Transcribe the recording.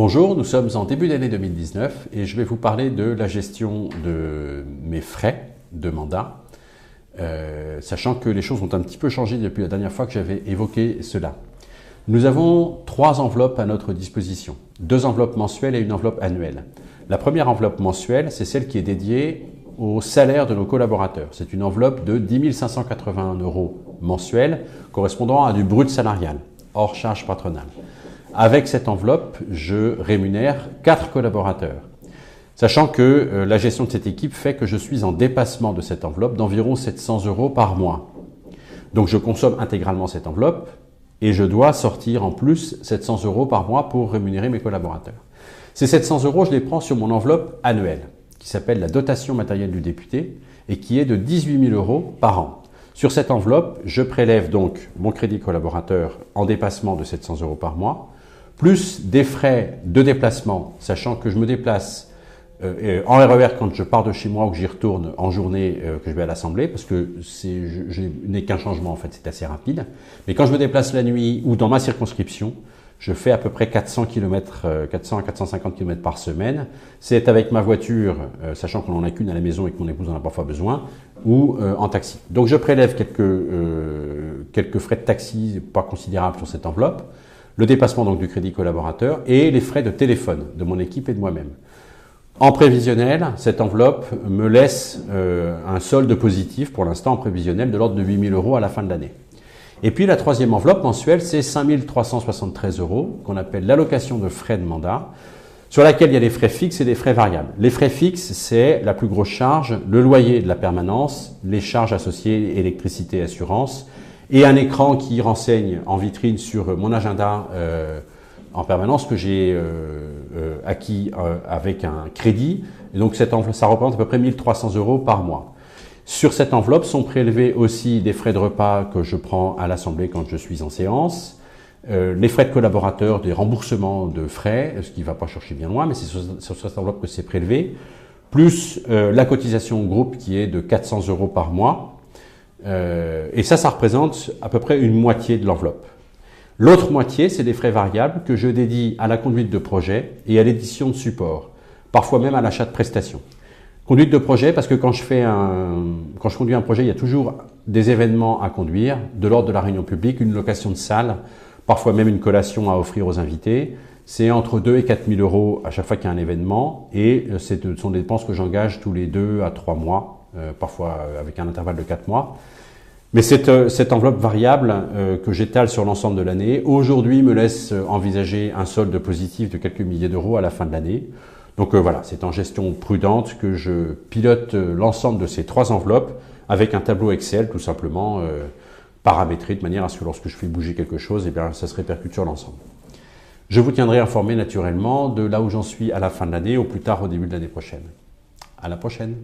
Bonjour, nous sommes en début d'année 2019 et je vais vous parler de la gestion de mes frais de mandat, sachant que les choses ont un petit peu changé depuis la dernière fois que j'avais évoqué cela. Nous avons 3 enveloppes à notre disposition, 2 enveloppes mensuelles et une enveloppe annuelle. La première enveloppe mensuelle, c'est celle qui est dédiée au salaire de nos collaborateurs. C'est une enveloppe de 10 581 € mensuels, correspondant à du brut salarial, hors charge patronale. Avec cette enveloppe, je rémunère 4 collaborateurs. Sachant que la gestion de cette équipe fait que je suis en dépassement de cette enveloppe d'environ 700 € par mois. Donc je consomme intégralement cette enveloppe et je dois sortir en plus 700 € par mois pour rémunérer mes collaborateurs. Ces 700 €, je les prends sur mon enveloppe annuelle, qui s'appelle la dotation matérielle du député et qui est de 18 000 € par an. Sur cette enveloppe, je prélève donc mon crédit collaborateur en dépassement de 700 € par mois, plus des frais de déplacement, sachant que je me déplace en RER quand je pars de chez moi ou que j'y retourne en journée que je vais à l'Assemblée, parce que je n'ai qu'un changement en fait, c'est assez rapide. Mais quand je me déplace la nuit ou dans ma circonscription, je fais à peu près 400 à 450 km par semaine. C'est avec ma voiture, sachant qu'on n'en a qu'une à la maison et que mon épouse en a parfois besoin, ou en taxi. Donc je prélève quelques frais de taxi pas considérables sur cette enveloppe, le dépassement donc du crédit collaborateur et les frais de téléphone de mon équipe et de moi-même. En prévisionnel, cette enveloppe me laisse un solde positif pour l'instant en prévisionnel de l'ordre de 8 000 € à la fin de l'année. Et puis la troisième enveloppe mensuelle, c'est 5 373 € qu'on appelle l'allocation de frais de mandat, sur laquelle il y a des frais fixes et des frais variables. Les frais fixes, c'est la plus grosse charge, le loyer de la permanence, les charges associées, électricité, assurance, et un écran qui renseigne en vitrine sur mon agenda en permanence que j'ai acquis avec un crédit. Et donc ça représente à peu près 1 300 € par mois. Sur cette enveloppe sont prélevés aussi des frais de repas que je prends à l'Assemblée quand je suis en séance, les frais de collaborateurs, des remboursements de frais, ce qui ne va pas chercher bien loin, mais c'est sur cette enveloppe que c'est prélevé, plus la cotisation au groupe qui est de 400 € par mois. Et ça représente à peu près une moitié de l'enveloppe. L'autre moitié, c'est des frais variables que je dédie à la conduite de projet et à l'édition de support, parfois même à l'achat de prestations. Conduite de projet parce que quand je conduis un projet, il y a toujours des événements à conduire, de l'ordre de la réunion publique, une location de salle, parfois même une collation à offrir aux invités. C'est entre 2 et 4 000 € à chaque fois qu'il y a un événement et ce sont des dépenses que j'engage tous les 2 à 3 mois, parfois avec un intervalle de 4 mois. Mais cette enveloppe variable que j'étale sur l'ensemble de l'année, aujourd'hui me laisse envisager un solde positif de quelques milliers d'euros à la fin de l'année. Donc voilà, c'est en gestion prudente que je pilote l'ensemble de ces 3 enveloppes avec un tableau Excel tout simplement paramétré de manière à ce que lorsque je fais bouger quelque chose, eh bien, ça se répercute sur l'ensemble. Je vous tiendrai informé naturellement de là où j'en suis à la fin de l'année, au plus tard au début de l'année prochaine. À la prochaine.